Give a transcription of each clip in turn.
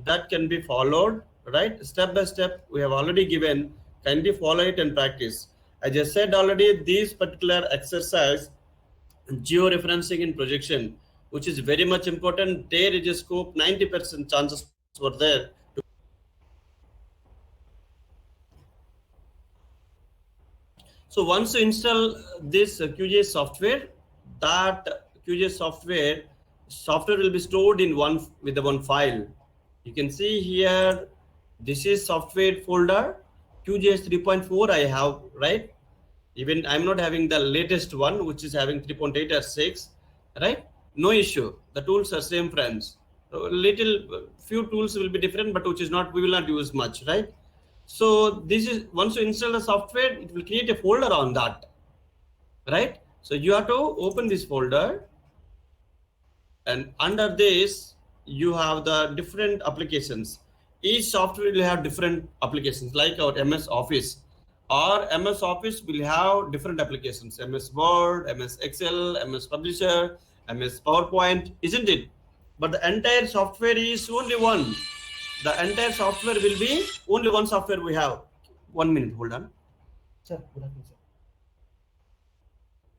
that can be followed, right? Step by step, we have already given. Kindly follow it and practice. I just said already, this particular exercise, georeferencing in projection, which is very much important. There is a scope, 90% chances were there. So once you install this QGIS software, that QGIS software will be stored in with the one file. You can see here, this is software folder, QGIS 3.4 I have, right? Even I'm not having the latest one, which is having 3.8 or 6, right? No issue. The tools are same, friends. Little few tools will be different, but which is not, we will not use much, right? So this is, once you install the software, it will create a folder on that, right? So you have to open this folder, and under this you have the different applications. Each software will have different applications, like our MS Office. Or MS Office will have different applications: MS Word, MS Excel, MS Publisher, MS PowerPoint, isn't it? But the entire software is only one. The entire software will be only one software we have. 1 minute, hold on. Sir, good afternoon, sir.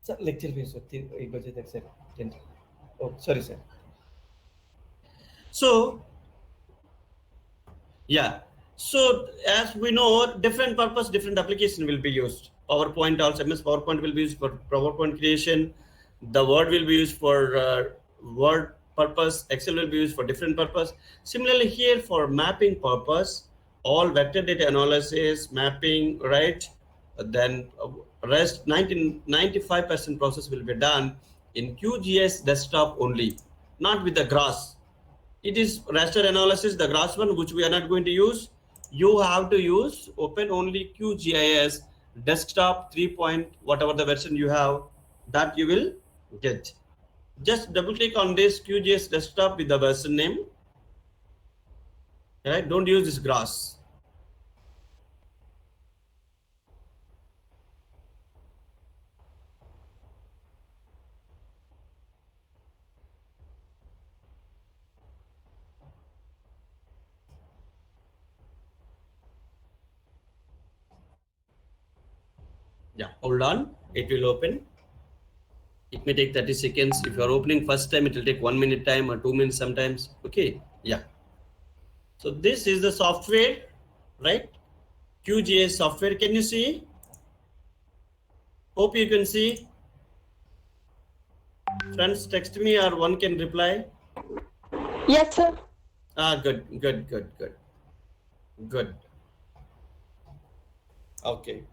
Sir, lecture fees, sir. Oh, sorry, sir. So, yeah. So as we know, different purpose, different application will be used. PowerPoint also, MS PowerPoint will be used for PowerPoint creation. The Word will be used for Word purpose. Excel will be used for different purpose. Similarly here, for mapping purpose, all vector data analysis, mapping, right? Then rest 95% process will be done in QGIS desktop only, not with the GRAS. It is raster analysis, the GRAS one, which we are not going to use. You have to use open only QGIS desktop 3. Whatever the version you have, that you will get. Just double click on this QGIS desktop with the version name. Right? Don't use this GRAS. Yeah, hold on. It will open. It may take 30 seconds. If you are opening first time, it will take 1 minute time or 2 minutes sometimes. Okay, yeah. So this is the software, right? QGIS software. Can you see? Hope you can see. Friends, text me or one can reply. Yes, sir. Good. Okay.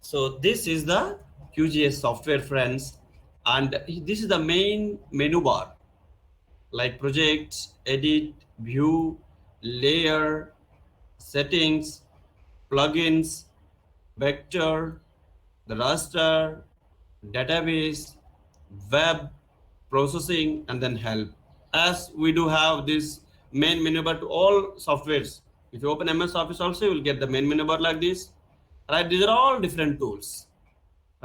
So this is the QGIS software, friends, and this is the main menu bar, like projects, edit, view, layer, settings, plugins, vector, the raster, database, web, processing, and then help. As we do have this main menu bar to all softwares. If you open MS Office also, you will get the main menu bar like this. Right? These are all different tools.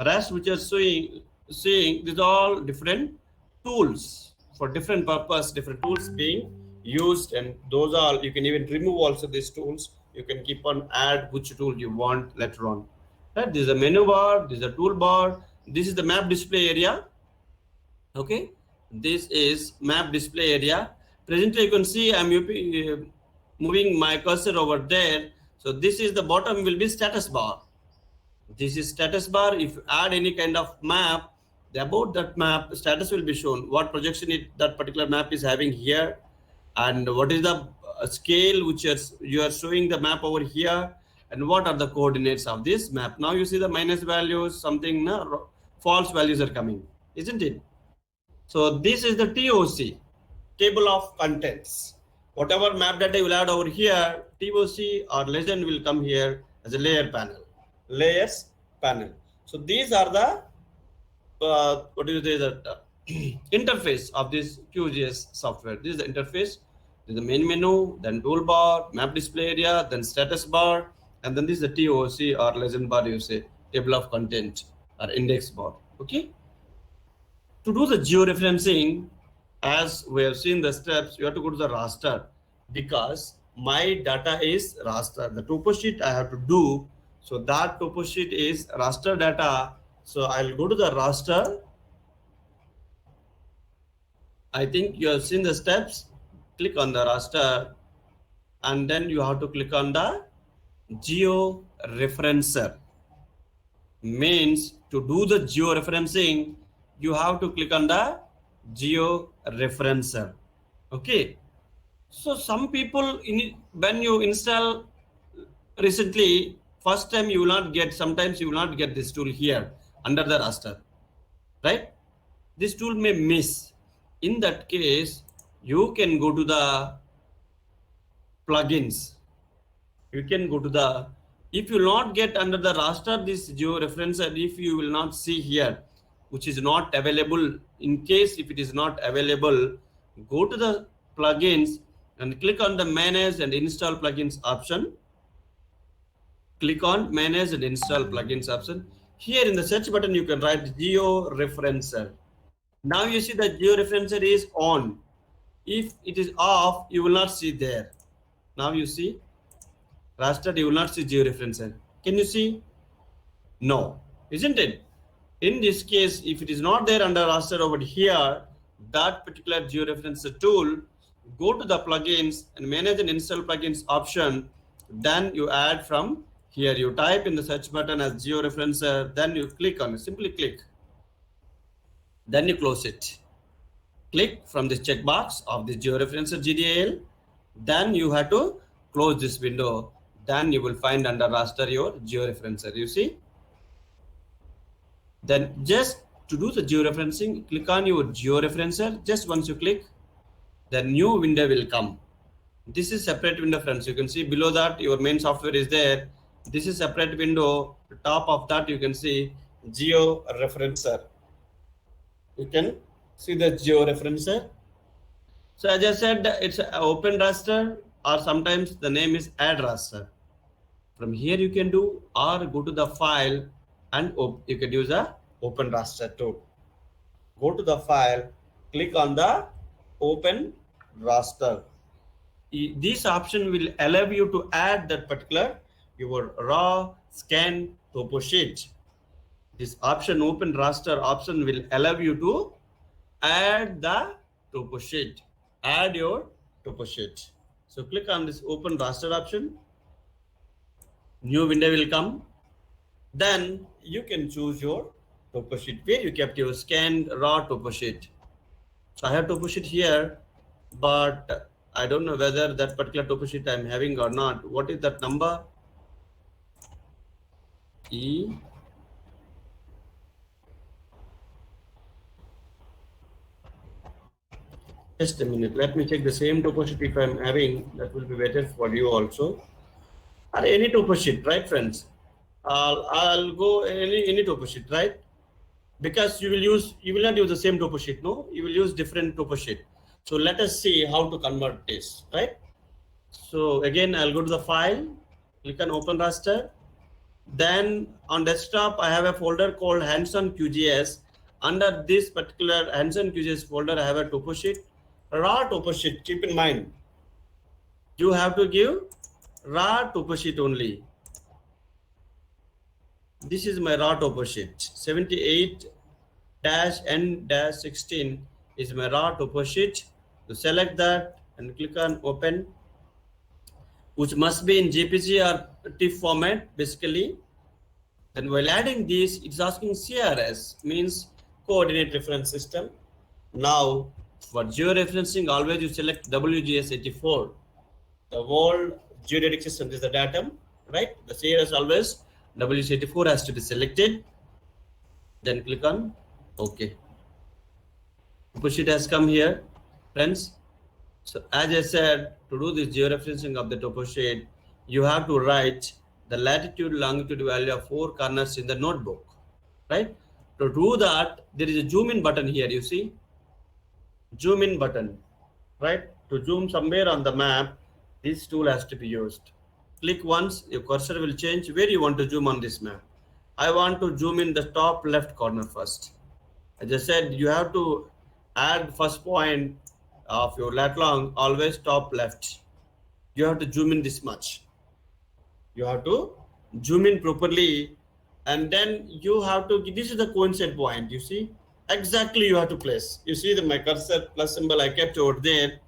Rest, which are seeing these are all different tools for different purpose, different tools being used, and those are, you can even remove also these tools. You can keep on add which tool you want later on. Right? This is a menu bar, this is a toolbar, this is the map display area. Okay, this is map display area. Presently you can see I'm moving my cursor over there. So this is the bottom will be status bar. This is status bar. If you add any kind of map, about that map status will be shown, what projection that particular map is having here, and what is the scale which you are showing the map over here, and what are the coordinates of this map. Now you see the minus values, something false values are coming, isn't it? So this is the TOC, table of contents. Whatever map data you will add over here, TOC or legend will come here as a layer panel, layers panel. So these are the interface of this QGIS software. This is the interface. This is the main menu, then toolbar, map display area, then status bar, and then this is the TOC or legend bar, you say, table of content or index bar. Okay. To do the georeferencing, as we have seen the steps, you have to go to the raster. because my data is raster. The topo sheet I have to do, so that topo sheet is raster data. So I'll go to the raster. I think you have seen the steps. Click on the raster, and then you have to click on the geo referencer. Means to do the geo referencing, you have to click on the geo referencer. Okay. So some people, when you install recently, first time you will not get, sometimes you will not get this tool here under the raster, right? This tool may miss. In that case, you can go to the plugins. You can go to the, if you will not get under the raster this geo referencer, if you will not see here, which is not available, in case if it is not available, go to the plugins and click on the manage and install plugins option. Click on manage and install plugins option. Here in the search button, you can write geo referencer. Now you see the geo referencer is on. If it is off, you will not see there. Now you see raster, you will not see geo referencer. Can you see? No, isn't it? In this case, if it is not there under raster over here, that particular georeferencer tool, go to the plugins and manage and install plugins option. Then you add from here. You type in the search button as georeferencer. Then you click on it. Simply click. Then you close it. Click from this checkbox of the georeferencer GDAL. Then you have to close this window. Then you will find under raster your georeferencer. You see? Then just to do the georeferencing, click on your georeferencer. Just once you click, the new window will come. This is separate window, friends. You can see below that your main software is there. This is separate window. Top of that you can see georeferencer. You can see the georeferencer. So as I said, it's an open raster, or sometimes the name is add raster. From here you can do, or go to the file and you can use a open raster tool. Go to the file, click on the open raster. This option will allow you to add that particular your raw scan topo sheet. This option, open raster option, will allow you to add the topo sheet. Add your topo sheet. So click on this open raster option. New window will come. Then you can choose your topo sheet where you kept your scanned raw topo sheet. So I have topo sheet here, but I don't know whether that particular topo sheet I'm having or not. What is that number? E. Just a minute. Let me check the same topo sheet if I'm having. That will be better for you also. Or any topo sheet, right, friends? I'll go any topo sheet, right? Because you will not use the same topo sheet, no? You will use different topo sheet. So let us see how to convert this, right? So again, I'll go to the file, click on open raster. Then on desktop, I have a folder called hands-on QGIS. Under this particular hands-on QGIS folder, I have a topo sheet, raw topo sheet. Keep in mind, you have to give raw topo sheet only. This is my raw topo sheet. 78-N-16 is my raw topo sheet. So select that and click on open, which must be in JPG or TIFF format basically. Then while adding this, it's asking CRS, means coordinate reference system. Now for georeferencing, always you select WGS84. The World Geodetic System is the datum, right? The CRS always WGS84 has to be selected. Then click on OK. Topo sheet has come here, friends. So as I said, to do this georeferencing of the topo sheet, you have to write the latitude, longitude value of 4 corners in the notebook, right? To do that, there is a zoom in button here. You see, zoom in button, right? To zoom somewhere on the map, this tool has to be used. Click once, your cursor will change where you want to zoom on this map. I want to zoom in the top left corner first. As I said, you have to add first point of your lat long, always top left. you have to zoom in this much. You have to zoom in properly, and then you have to, this is the coincide point, you see, exactly you have to place. You see that my cursor plus symbol I kept over there,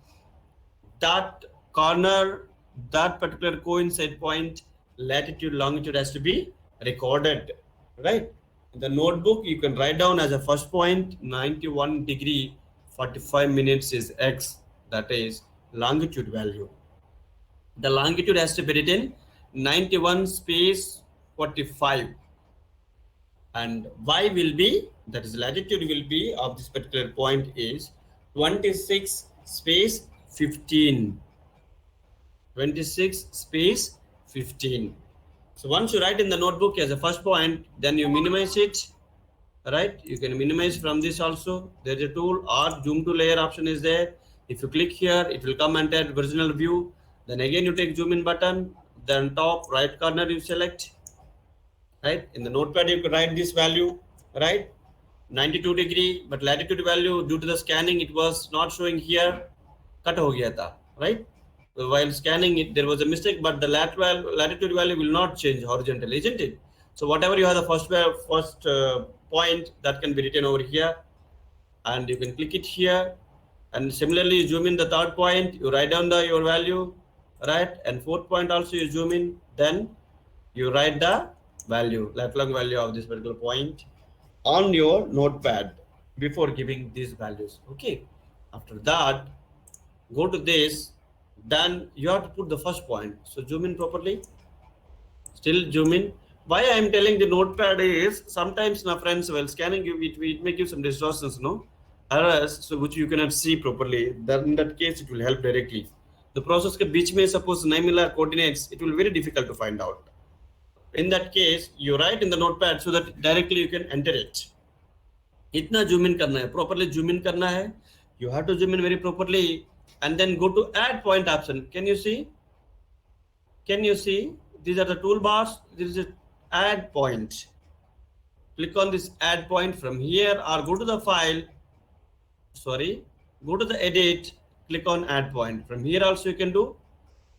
that corner, that particular coincide point, latitude, longitude has to be recorded, right? In the notebook, you can write down as a first point, 91 degree 45 minutes is X, that is longitude value. The longitude has to be written 91 space 45, and Y will be, that is latitude will be of this particular point is 26 space 15. 26 space 15. So once you write in the notebook as a first point, then you minimize it, right? You can minimize from this also. There's a tool or zoom to layer option is there. If you click here, it will come and at original view. Then again you take zoom in button, then top right corner you select, right? In the notepad you could write this value, right? 92 degree, but latitude value due to the scanning it was not showing here, cut ho gaya tha, right? While scanning it there was a mistake, but the latitude value will not change horizontally, isn't it? So whatever you have the first point, that can be written over here, and you can click it here, and similarly you zoom in the third point, you write down your value, right? And fourth point also you zoom in, then you write the value, lat long value of this particular point on your notepad before giving these values. Okay, after that go to this, then you have to put the first point. So zoom in properly, still zoom in. Why I am telling the notepad is sometimes my friends while scanning it may give some distortions, no errors, so which you cannot see properly. Then in that case it will help directly. The process के बीच में suppose 9 मिला coordinates, it will be very difficult to find out. In that case you write in the notepad so that directly you can enter it. इतना zoom in करना है, properly zoom in करना है. You have to zoom in very properly, and then go to add point option. Can you see? Can you see? These are the toolbars. This is add point. Click on this add point from here, or go to the file. Sorry, go to the edit. Click on add point. From here also you can do.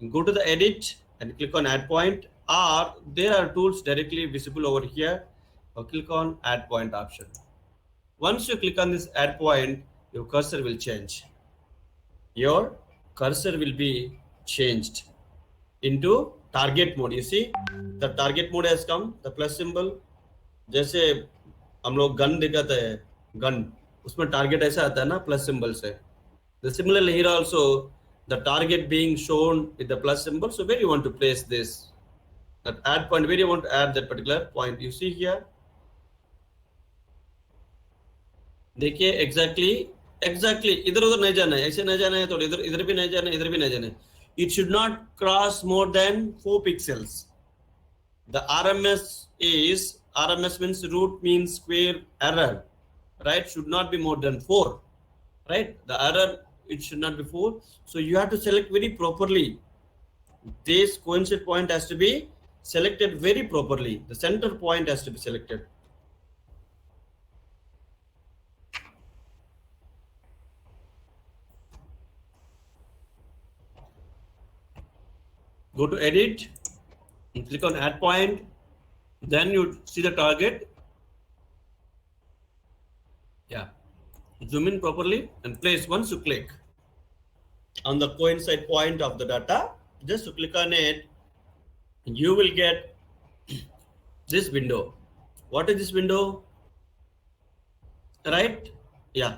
Go to the edit and click on add point. Or there are tools directly visible over here. Or click on add point option. Once you click on this add point, your cursor will change. Your cursor will be changed into target mode. You see the target mode has come, the plus symbol. जैसे हम लोग gun दिखाते हैं, gun उसमें target ऐसा आता है ना plus symbol से. The similarly here also the target being shown with the plus symbol. So where you want to place this, that add point, where you want to add that particular point, you see here. देखिए exactly इधर उधर नहीं जाना है, ऐसे नहीं जाना है, तो इधर भी नहीं जाना है, इधर भी नहीं जाना है. It should not cross more than 4 pixels. The RMS means root mean square error, right? Should not be more than 4, right? The error, it should not be 4. So you have to select very properly. This coincide point has to be selected very properly. The center point has to be selected. Go to edit and click on add point. Then you see the target. Yeah. Zoom in properly and place. Once you click on the coincide point of the data, just to click on it, you will get this window. What is this window? Right? Yeah.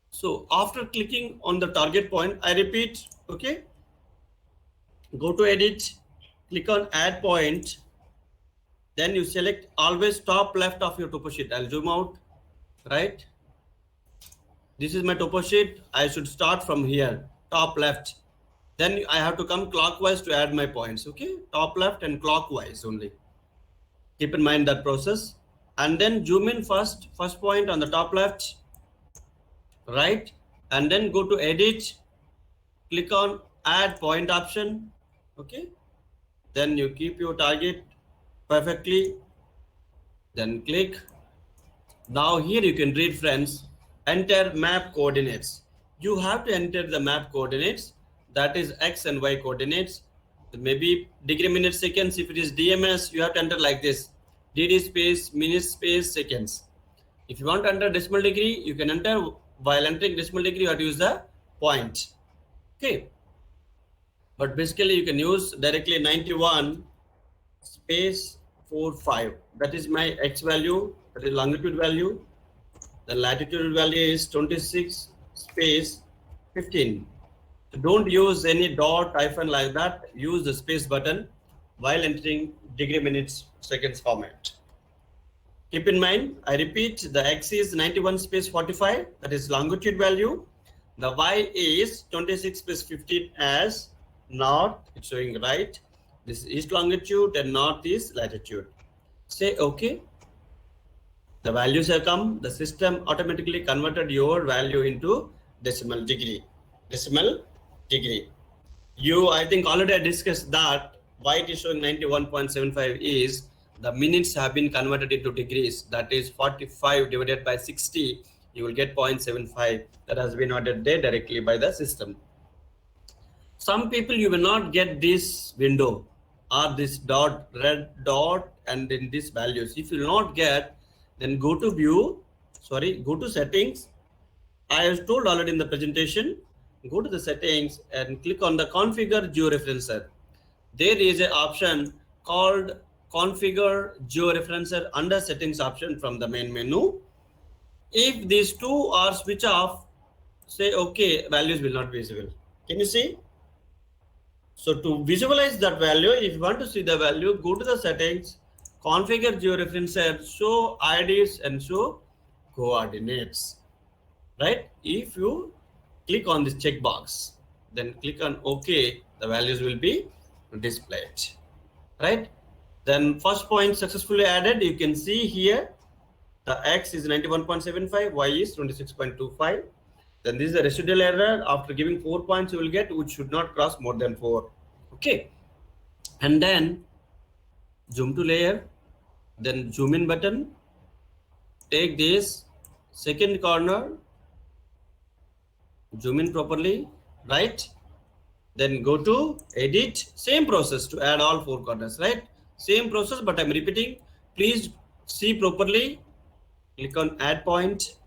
So after clicking on the target point, I repeat, okay, go to edit, click on add point, then you select always top left of your topo sheet. I'll zoom out, right? This is my topo sheet. I should start from here, top left. Then I have to come clockwise to add my points, okay? Top left and clockwise only. Keep in mind that process. And then zoom in first point on the top left, right? And then go to edit, click on add point option, okay? Then you keep your target perfectly, then click. Now here you can read, friends, enter map coordinates. you have to enter the map coordinates, that is x and y coordinates. Maybe degree, minutes, seconds. If it is DMS, you have to enter like this: DD space, minutes space, seconds. If you want to enter decimal degree, you can enter. While entering decimal degree, you have to use the point. Okay. But basically, you can use directly 91 space 45. That is my x value. That is longitude value. The latitude value is 26 space 15. So don't use any dot, hyphen like that. Use the space button while entering degree, minutes, seconds format. Keep in mind, I repeat, the x is 91 space 45. That is longitude value. The y is 26 space 15 as north. It's showing right. This is east longitude and north is latitude. Say okay. The values have come. The system automatically converted your value into decimal degree. Decimal degree. I think already I discussed that why it is showing 91.75 is the minutes have been converted into degrees. That is 45 divided by 60. You will get 0.75. That has been ordered there directly by the system. Some people, you will not get this window or this dot, red dot, and in these values. If you will not get, then go to go to settings. I have told already in the presentation, go to the settings and click on the configure georeferencer. There is an option called configure georeferencer under settings option from the main menu. If these two are switch off, say okay, values will not be visible. Can you see? So to visualize that value, if you want to see the value, go to the settings, configure georeferencer, show IDs and show coordinates. Right? If you click on this checkbox, then click on OK, the values will be displayed. Right? Then first point successfully added. You can see here the x is 91.75, y is 26.25. Then this is a residual error. After giving 4 points, you will get which should not cross more than 4. Okay. And then zoom to layer, then zoom in button. Take this second corner, zoom in properly, right? Then go to edit, same process to add all 4 corners, right? Same process, but I'm repeating. Please see properly. Click on add point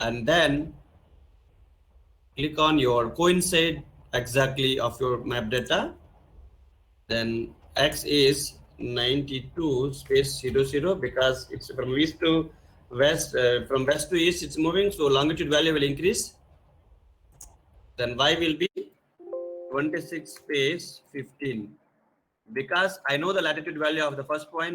and then click on your coincide exactly of your map data. Then x is 92 space 00 because it's from east to west, from west to east it's moving, so longitude value will increase. Then y will be 26 space 15 because I know the latitude value of the first point.